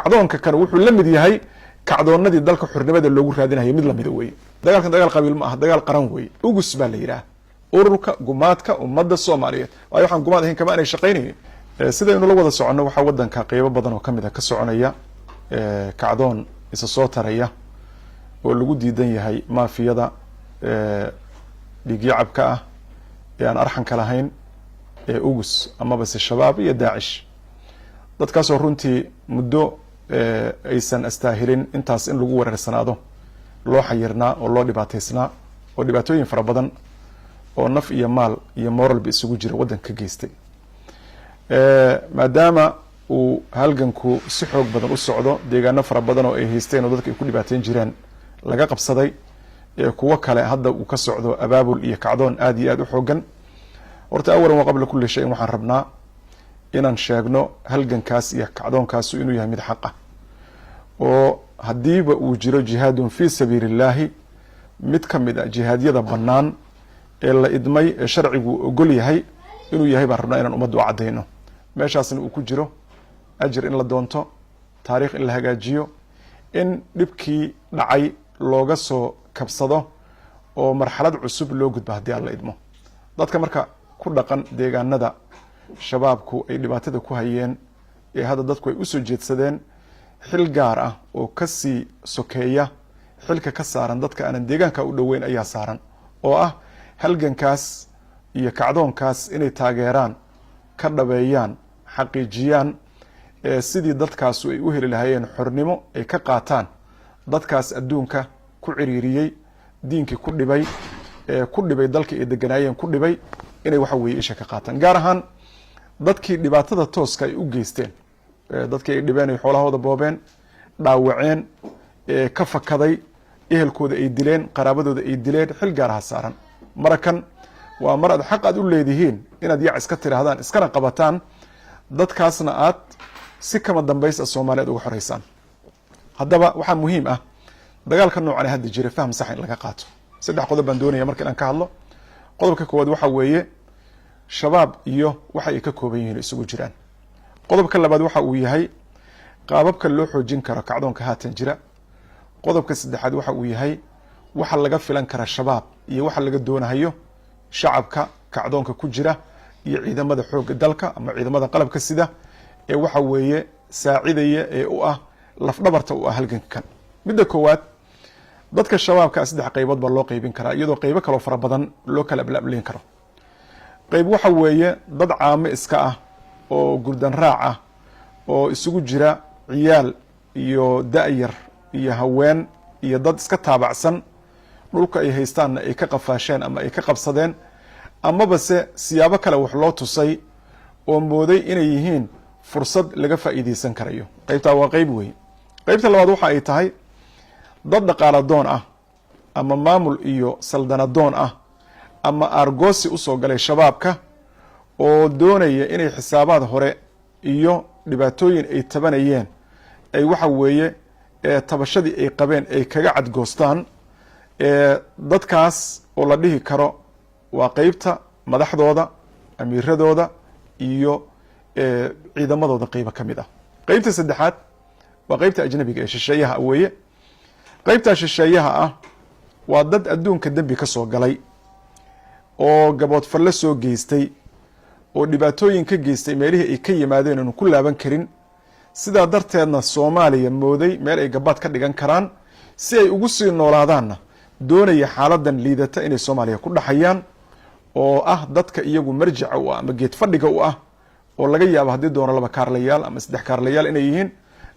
kacdoonka kan wuxuu la mid yahay kacdoonadii dalka xornimada loogu raadinayo mid lamida weeye dagaalkan dagaal qabiil ma aha dagaal qaran weeye ugus baa la yidhaah ururka gumaadka ummadda soomaaliyeed waayo waxaan gumaad ahayn kama aanay shaqaynaynin sidaynu la wada soconno waxaa wadanka qeybo badan oo kamid a ka soconaya kacdoon isa soo taraya oo lagu diidan yahay maafiyada dhiigyacabka ah ee aan arxanka lahayn ee ugus amaba se shabaab iyo daacish dadkaasoo runtii muddo aysan astaahilin intaas in lagu wereersanaado loo xayirnaa oo loo dhibaataysnaa oo dhibaatooyin fara badan oo naf iyo maal iyo moralba isugu jira waddanka ka geystay maadaama uu halganku si xoog badan u socdo deegaano fara badan oo ay haysteen oo dadka ay ku dhibaateyn jireen laga qabsaday kuwo kale hadda uu ka socdo abaabul iyo kacdoon aad iyo aad u xoogan horta awalan wa qabla kulli shayin waxaan rabnaa inaan sheegno halgankaas iyo kacdoonkaasu inuu yahay mid xaq ah oo haddiiba uu jiro jihaadun fii sabiili illaahi mid ka mid a jihaadyada bannaan ee la idmay ee sharcigu ogol yahay inuu yahay baan rabnaa inaan ummadda u caddayno meeshaasna uu ku jiro ajir in la doonto taariikh in la hagaajiyo in dhibkii dhacay looga soo kabsado oo marxalad cusub loo gudbo haddii aan la idmo dadka marka ku dhaqan deegaanada shabaabku ay dhibaatada ku hayeen ee hadda dadku ay usoo jeedsadeen xil gaar ah oo kasii sokeeya xilka ka saaran dadka aanan deegaanka u dhoweyn ayaa saaran oo ah halgankaas iyo kacdoonkaas inay taageeraan ka dhabeeyaan xaqiijiyaan sidii dadkaasu ay u heli lahaayeen xornimo ay ka qaataan dadkaas adduunka ku ciriiriyey diinkii ku dhibay dalka ay deganaayeen ku dhibay inay waxa weeye isha ka qaataan gaar ahaan dadkii dhibaatada tooska ay u geysteen dadkii ay dhibeen ay xoolahooda boobeen dhaawaceen ka fakaday ehelkooda ay dileen qaraabadooda ay dileen xil gaaraha saaran marakan waa mar aad xaq aad u leedihiin inaad yac iska tiraahdaan iskana qabataan dadkaasna aad si kama dambaysa soomaaliyeed uga xoreysaan haddaba waxaa muhiim ah dagaalka noocan hadda jira fahm sax in laga qaato 3 qodob baan doonaya marka inaan ka hadlo qodobka koowaad waxa weeye shabaab iyo waxa ay ka kooban yihiin isugu jiraan qodobka labaad waxa uu yahay qaababka loo xoojin karo kacdoonka haatan jira qodobka saddexaad waxa uu yahay waxa laga filan kara shabaab iyo waxa laga doonayo shacabka kacdoonka ku jira iyo ciidamada xoogga dalka ama ciidamada qalabka sida ee waxa weeye saacidaya ee u ah lafdhabarta u ah halgankan midda koowaad dadka shabaabka 3 qaybood baa loo qaybin karaa iyadoo qaybo kale fara badan loo kala ablaableen karo qayb waxa weeye dad caamo iska ah oo gurdan raac ah oo isugu jira ciyaal iyo da'yar iyo haween iyo dad iska taabacsan dhulka ay haystaanna ay ka qafaasheen ama ay ka qabsadeen amaba se siyaabo kale wax loo tusay oo mooday inay yihiin fursad laga faa'iideysan karayo qaybtaa waa qayb weeye qaybta labaad waxa ay tahay dad dhaqaala doon ah ama maamul iyo saldanadoon ah ama argoosi usoo galay shabaabka oo doonaya inay xisaabaad hore iyo dhibaatooyin ay tabanayeen ay waxa weeye tabashadii ay qabeen ay kaga cadgoostaan dadkaas oo la dhihi karo waa qeybta madaxdooda amiiradooda iyo ciidamadooda qeyba ka mid ah qeybta saddexaad waa qeybta ajnabiga ee shisheeyaha weeye qeybta shisheeyaha ah waa dad adduunka dembi ka soo galay oo gabood falle soo geystay oo dhibaatooyin ka geystay meelihii ay ka yimaadeen aanu ku laaban karin sidaa darteedna soomaaliya mooday meel ay gabaad ka dhigan karaan si ay ugu sii noolaadaanna doonaya xaaladan liidata inay soomaaliya ku dhaxayaan oo ah dadka iyagu marjica u ah ama geed fadhiga u ah oo laga yaabo haddii doono 2 kaarlayaal ama 3 kaarlayaal inay yihiin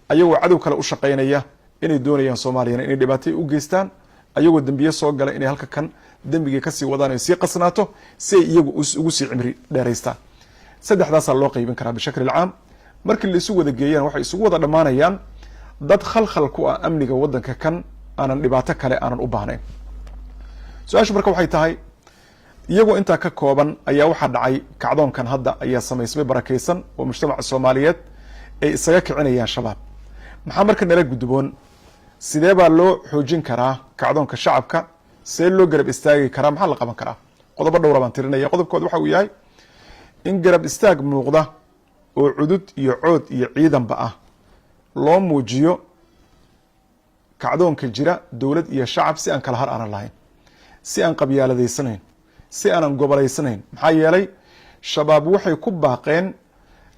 ayagoo cadow kale u shaqaynaya inay doonayaan soomaaliyana inay dhibaatay u geystaan ayagoo dembiye soo gala inay halka kan dembigii kasii wadaan ay sii qasnaato si ay iyagu ugu sii cimri dheeraystaan saddexdaasaa loo qaybin karaa bishakli caam markii la isu wada geeyaan waxay isugu wada dhammaanayaan dad khalkhal ku ah amniga waddanka kan aanan dhibaato kale aanan u baahnayn su-aashu marka waxay tahay iyagoo intaa ka kooban ayaa waxaa dhacay kacdoonkan hadda ayaa samaysmay barakaysan oo mujtamaca soomaaliyeed ay isaga kicinayaan shabaab maxaa marka nala gudboon sidee baa loo xoojin karaa kacdoonka shacabka see loo garab istaagi karaa maxaa la qaban karaa qodobo dhowra baan tirinaya qodobkood waxa uu yahay in garab istaag muuqda oo cudud iyo cood iyo ciidanba ah loo muujiyo kacdoonka jira dowlad iyo shacab si aan kala har aanan lahayn, si aan qabyaaladaysanayn, si aanan gobolaysanayn. maxaa yeelay shabaab waxay ku baaqeen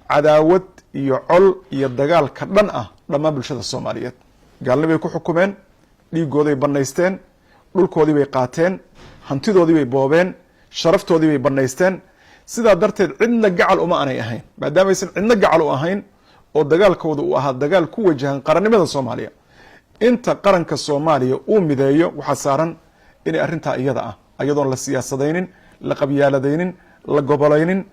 cadaawad iyo col iyo dagaal ka dhan ah dhammaan bulshada soomaaliyeed. gaalnibay ku xukumeen, dhiigooday banaysteen, dhulkoodii bay qaateen, hantidoodii bay boobeen, sharaftoodii bay banaysteen. sidaa darteed cidna gacal uma aanay ahayn, maadaamaysan cidna gacal u ahayn oo dagaalkooda uu ahaa dagaal ku wajahan qarannimada soomaaliya. inta qaranka soomaaliya uu mideeyo waxaa saaran inay arrintaa iyada ah ayadoon la siyaasadaynin, la qabyaaladaynin, la gobolaynin,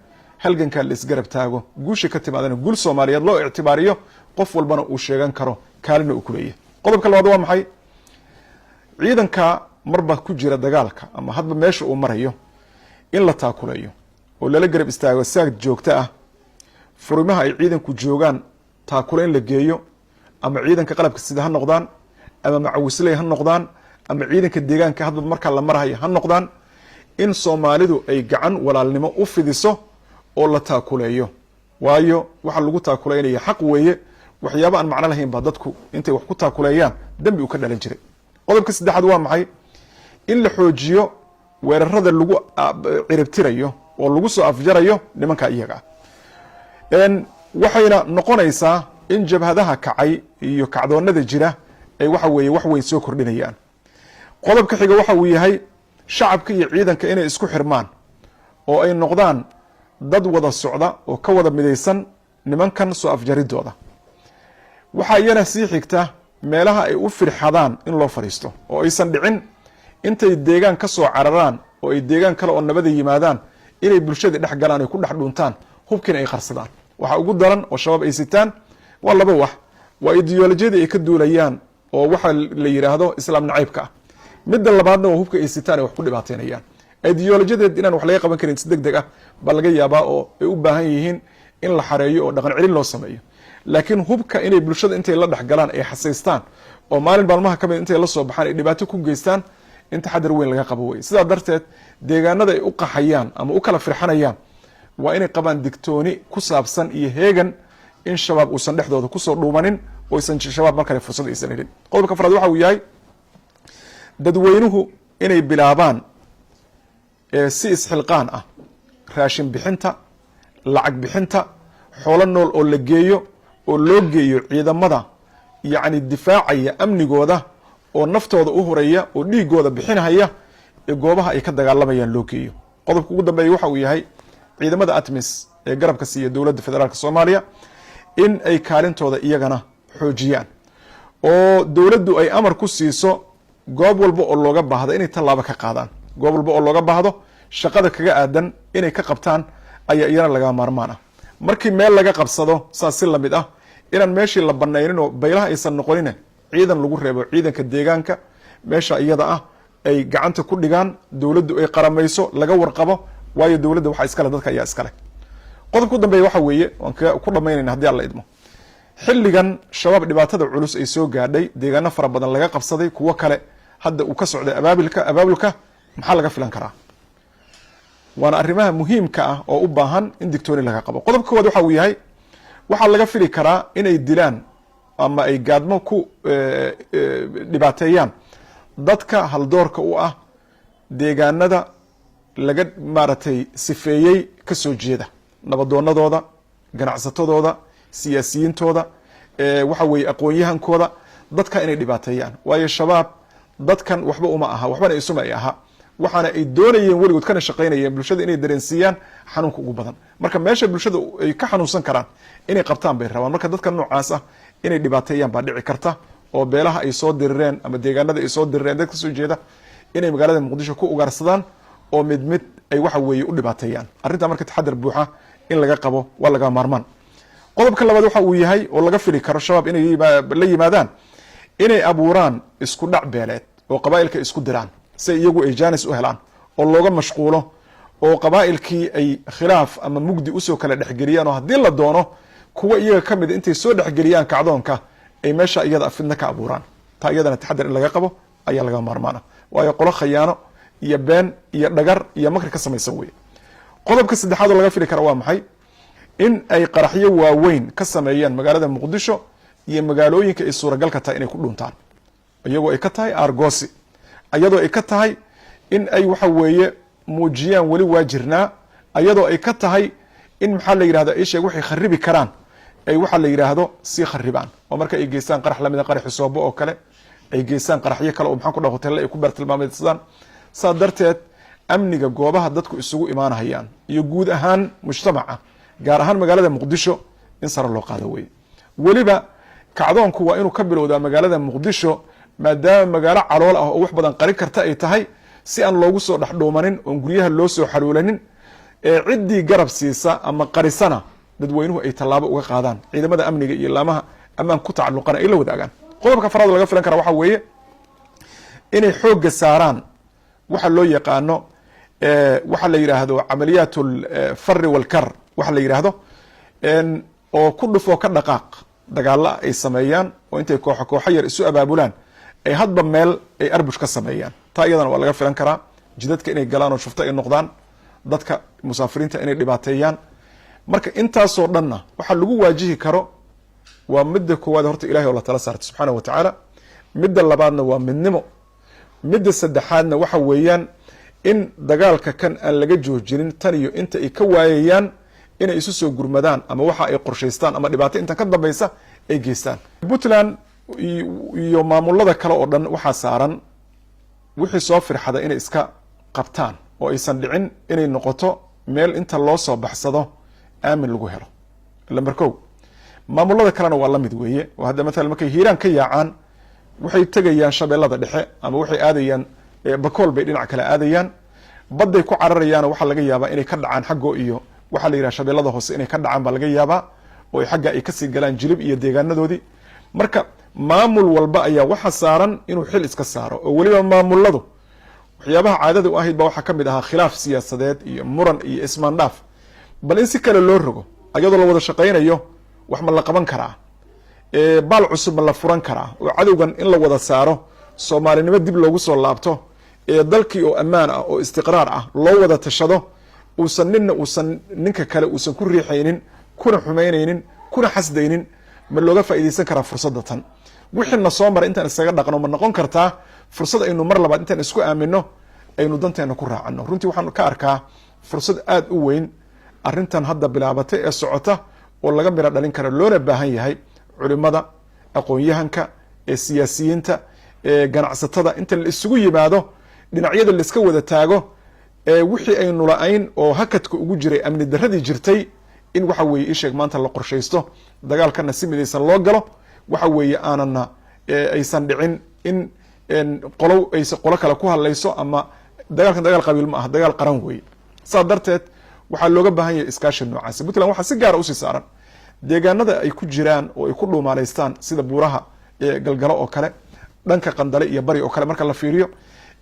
halgankaa la isgarab taago, guusha ka timaadana guul soomaaliyeed loo ictibaariyo, qof walbana uu sheegan karo kaalina uu ku leeyahay. qodobka labaad waa maxay? ciidanka marba ku jira dagaalka ama hadba meesha uu marayo in la taakuleeyo oo lala garab istaago saag joogto ah. furimaha ay ciidanku joogaan taakule in la geeyo, ama ciidanka qalabka sida ha noqdaan, ama macawisley ha noqdaan, ama ciidanka deegaanka hadba markaa la marahayo ha noqdaan, in soomaalidu ay gacan walaalnimo u fidiso oo la taakuleeyo. waayo waxa lagu taakuleynaya xaq weeye. waxyaaba aan macno lahayn baa dadku intay wax ku taakuleeyaan dembi uu ka dhalan jiray. qodobka saddexaad waa maxay? in la xoojiyo weerarada lagu ciribtirayo oo lagu soo afjarayo nimanka iyaga ah. waxayna noqonaysaa in jabhadaha kacay iyo kacdoonada jira ay waxa weeye wax weyn soo kordhinayaan. qodobka xiga waxa uu yahay shacabka iyo ciidanka inay isku xirmaan oo ay noqdaan dad wada socda oo ka wada midaysan nimankan soo afjaridooda. waxaa iyana sii xigta meelaha ay u firxadaan in loo fadhiisto oo aysan dhicin intay deegaan ka soo cararaan oo ay deegaan kale oo nabada yimaadaan inay bulshada dhex galaan ay ku dhex dhuntaan, hubkiina ay qarsadaan. waxa ugu daran oo shabaab ay sitaan waa laba wax. waa ideolojiyadii ay ka duulayaan oo waxa la yidhaahdo islaam nacaybka ah. midda labaadna waa hubka ay sitaan ay wax ku dhibaateynayaan. ideolojiyadeed inaan wax laga qaban karin si deg deg ah baa laga yaabaa oo ay u baahan yihiin in la xareeyo oo dhaqan celin loo sameeyo. laakiin hubka inay bulshada intay la dhex galaan ay xasaystaan oo maalin maalmaha ka mid intay la soo baxaan ay dhibaato ku geystaan, in taxadar weyn laga qabo wey. sidaa darteed deegaanada ay u qaxayaan ama u kala firxanayaan waa inay qabaan digtooni ku saabsan iyo heegan in shabaab uusan dhexdooda kusoo dhuumanin oo aysan shabaab mar kale fursad aysan helin. qodobka afraad waxa uu yahay dadweynuhu inay bilaabaan si isxilqaan ah raashin bixinta, lacag bixinta, xoolo nool oo la geeyo oo loo geeyo ciidamada yacni difaacaya amnigooda oo naftooda u horaya oo dhiigooda bixinhaya ee goobaha ay ka dagaalamayaan loo geeyo. qodobka ugu dambeeya waxa uu yahay ciidamada atmis ee garabka siiya dowladda federaalk soomaaliya in ay kaalintooda iyagana xoojiyaan oo dowladdu ay amar ku siiso goob walba oo looga baahdo inay tallaabo ka qaadaan. goob walba oo looga baahdo shaqada kaga aadan inay ka qabtaan ayaa iyana laga maarmaan ah. markii meel laga qabsado saas si lamid ah inaan meeshii la banaynin oo baylaha aysan noqonin ciidan lagu reebo ciidanka deegaanka meesha iyada ah ay gacanta ku dhigaan, dowladdu ay qaramayso, laga warqabo. waayo dowladda waxaa iskale, dadka ayaa iskale. qodobka u dambeeya waxa weeye waan ku dhamaynayna haddii alla idmo. xilligan shabaab dhibaatada culus ay soo gaadhay, deegaano fara badan laga qabsaday, kuwo kale hadda uu ka socday abaabulka maxaa laga filan karaa? waana arrimaha muhiimka ah oo u baahan in digtooni laga qabo. qodobka koowaad waxa uu yahay waxaa laga fili karaa inay dilaan ama ay gaadmo ku dhibaateeyaan dadka haldoorka u ah deegaanada laga maaragtay sifeeyey ka soo jeeda, nabadoonadooda, ganacsatadooda, siyaasiyiintooda, waxa weeye aqoon-yahankooda, dadka inay dhibaateeyaan. waayo shabaab dadkan waxba uma aha, waxbana isuma ay aha, waxaana ay doonayeen weligood kana shaqaynayeen bulshada inay dareensiiyaan xanuunka ugu badan. marka meesha bulshada ay ka xanuunsan karaan inay qabtaan bay rabaan. marka dadka noocaas ah inay dhibaateeyaan baa dhici karta oo beelaha ay soo dirireen ama deegaanada ay soo dirireen dad ka soo jeeda inay magaalada muqdisho ku ugaarsadaan oo mid mid ay waxa weeye u dhibaateeyaan. arrintaa marka taxadar buuxa in laga qabo waa laga maarmaan. qodobka labaad waxa uu yahay oo laga fili karo shabaab inay la yimaadaan inay abuuraan isku dhac beeleed oo qabaa'ilka isku diraan si iyagu ay jaanis u helaan oo looga mashquulo oo qabaa'ilkii ay khilaaf ama mugdi usoo kala dhexgeliyaan oo haddii la doono kuwa iyaga ka mid intay soo dhexgeliyaan kacdoonka ay meesha iyada fidna ka abuuraan. taa iyadana taxadar in laga qabo ayaa laga maarmaana. waayo qolo khayaano iyo been iyo dhagar iyo makri ka samaysan weye. qodobka saddexaad oo laga fili kara waa maxay? in ay qaraxyo waaweyn ka sameeyaan magaalada muqdisho iyo magaalooyinka ay suuragalka tahay inay ku dhuntaan, iyagoo ay ka tahay argosi, iyadoo ay ka tahay in ay waxa weeye muujiyaan weli waa jirnaa, iyadoo ay ka tahay in maxaa la yidhahda isheeg waxay kharibi karaan ay waxa la yidhaahdo sii kharibaan, oo marka ay geystaan qarax lamida qaraxi soobo oo kale, ay geystaan qaraxyo kale oo maxaan ku dhaha hoteelle ay ku beertilmaameedsadaan. saa darteed amniga goobaha dadku isugu imaanahayaan iyo guud ahaan mujtamaca gaar ahaan magaalada muqdisho in sare loo qaado weye. weliba kacdoonku waa inuu ka bilowdaa magaalada muqdisho, maadaama magaalo calool ah oo wax badan qarin karta ay tahay, si aan loogu soo dhexdhuumanin oon guryaha loo soo xaluulanin, ee ciddii garab siisa ama qarisana dadweynuhu ay tallaabo uga qaadaan, ciidamada amniga iyo laamaha ammaan ku tacalluqana ay la wadaagaan. qodobka afraad laga filan kara waxaa weeye inay xoogga saaraan waxa loo yaqaano waxa la yidhaahdo camaliyaat alfari walkar waxa la yidhaahdo, oo ku dhufoo ka dhaqaaq dagaalla ay sameeyaan, oo intay kooxo yar isu abaabulaan ay hadba meel ay arbush ka sameeyaan. taa iyadana waa laga filan karaa. jidadka inay galaan oo shufto ay noqdaan, dadka musaafiriinta inay dhibaateeyaan. marka intaasoo dhanna waxa lagu waajihi karo waa midda koowaad horta ilahay oo la tala saarta subxaanahu wa tacaala, midda labaadna waa midnimo, midda saddexaadna waxa weeyaan in dagaalka kan aan laga joojinin tan iyo inta ay ka waayayaan inay isu soo gurmadaan ama waxa ay qorshaystaan ama dhibaato intan ka dambaysa ay geystaan. puntland iyo maamulada kale oo dhan waxaa saaran wixii soo firxada inay iska qabtaan, oo aysan dhicin inay noqoto meel inta loo soo baxsado aamin lagu helo. lamber kow, maamulada kalena waa la mid weeye, oo hadda maalan markay hiiraan ka yaacaan waxay tegayaan shabeellada dhexe ama waxay aadayaan bakool bay dhinac kale aadayaan, badday ku cararayaano waxaa laga yaabaa inay ka dhacaan xaggo iyo waxaa la yidhaha shabeellada hoose inay ka dhacaan baa laga yaabaa, oo xagga ay kasii galaan jilib iyo deegaanadoodii. marka maamul walba ayaa waxa saaran inuu xil iska saaro, oo weliba maamuladu waxyaabaha caadada u ahayd baa waxaa ka mid ahaa khilaaf siyaasadeed iyo muran iyo ismaandhaaf, bal in si kale loo rogo ayadoo la wada shaqaynayo wax ma la qaban karaa, baal cusub ma la furan karaa, oo cadowgan in la wada saaro, soomaalinimo dib loogu soo laabto, dalkii oo ammaan ah oo istiqraar ah loo wada tashado, uusan ninka kale uusan ku riixaynin, kuna xumaynaynin, kuna xasdaynin. ma looga faa'iidaysan karaa fursadda tan? wixiina soo maray intaan isaga dhaqno ma noqon kartaa fursad aynu mar labaad intaan isku aamino aynu danteena ku raacano? runtii waxaan ka arkaa fursad aada u weyn arrintan hadda bilaabatay ee socota, oo laga miro dhalin kara, loona baahan yahay culimada, aqoon-yahanka, siyaasiyiinta, ganacsatada inta la isugu yimaado, dhinacyada la iska wada taago, wixii aynu la-ayn oo hakadka ugu jiray amni daradii jirtay in waxa weeye isheeg maanta la qorshaysto, dagaalkana si midaysan loo galo, waxa weeye aanana aysan dhicin in qolo kale ku hadlayso, ama dagaalkan dagaal qabiil ma aha, dagaal qaran weeye. saa darteed waxaa looga baahan yahay iskaashi noocaasi. puntland waxaa si gaara usii saaran deegaanada ay ku jiraan oo ay ku dhuumaalaystaan sida buuraha galgalo oo kale, dhanka qandale iyo bari oo kale marka la fiiriyo,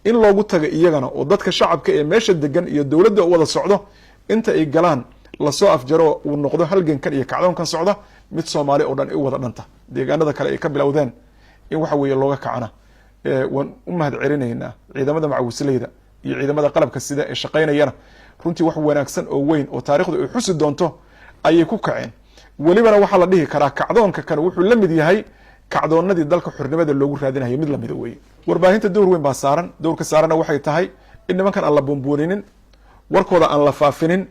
in loogu taga iyagana oo dadka shacabka ee meesha degan iyo dowladda u wada socdo inta ay galaan lasoo afjaro, uu noqdo halgankan iyo kacdoonkan socda mid soomaali oo dhan u wada dhanta. deegaanada kale ay ka bilowdeen in waxa weeye looga kacana, waan u mahad celinaynaa ciidamada macawisleyda iyo ciidamada qalabka sida ee shaqaynayana. runtii wax wanaagsan oo weyn oo taarikhdu ay xusi doonto ayay ku kaceen. welibana waxaa la dhihi karaa kacdoonka kan wuxuu la mid yahay kacdoonadii dalka xornimada loogu raadinayo mid lamida weye. warbaahinta dowr weyn baa saaran. dowrka saarana waxay tahay in nimankan aan la buunbuuninin, warkooda aan la faafinin,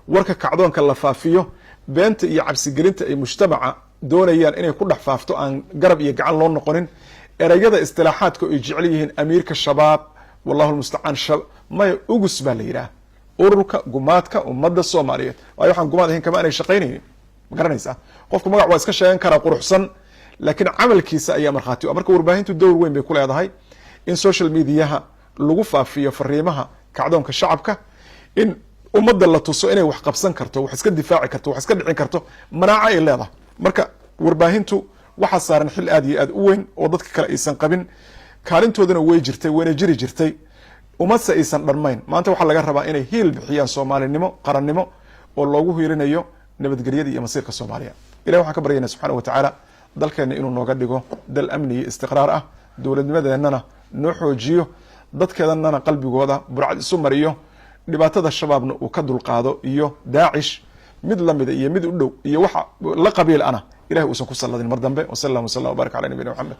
warka kacdoonka la faafiyo, beenta iyo cabsigelinta ay mujtamaca doonayaan inay ku dhex faafto aan garab iyo gacan loo noqonin. ereyada istilaaxaadka ay jecel yihiin amiirka shabaab, wallahu lmustacaan, maya ugus baa la yidhaah, ururka gumaadka ummadda soomaaliyeed. waayo waxaan gumaad ahayn kama aanay shaqaynaynin, ma garanaysaa? qofku magac waa iska sheegan karaa quruxsan, laakiin camalkiisa ayaa markhaati u. marka warbaahintu dowr weyn bay ku leedahay in social mediaha lagu faafiyo fariimaha kacdoonka shacabka, in ummadda la tuso inay wax qabsan karto, wax iska difaaci karto, wax iska dhicin karto, manaaco ay leedahay. marka warbaahintu waxaa saaran xil aad iyo aad u weyn oo dadka kale aysan qabin, kaalintoodana way jirtay, wayna jiri jirtay, umadse aysan dharmayn. maanta waxaa laga rabaa inay hiil bixiyaan soomaalinimo, qarannimo, oo loogu hiilinayo nabadgelyada iyo masiirka soomaaliya. ilahi waxaan ka baryayna subxana wa tacaala dalkeena inuu nooga dhigo dal amni iyo istiqraar ah, dowladnimadeennana noo xoojiyo, dadkeedannana qalbigooda burcad isu mariyo, dhibaatada shabaabna uu ka dulqaado iyo daacish mid lamida iyo mid u dhow iyo waxa la qabiil ana ilahay uusan ku salladin mar dambe. Wasala allahu wasala wabaaraka cala nabiyina Muxamed.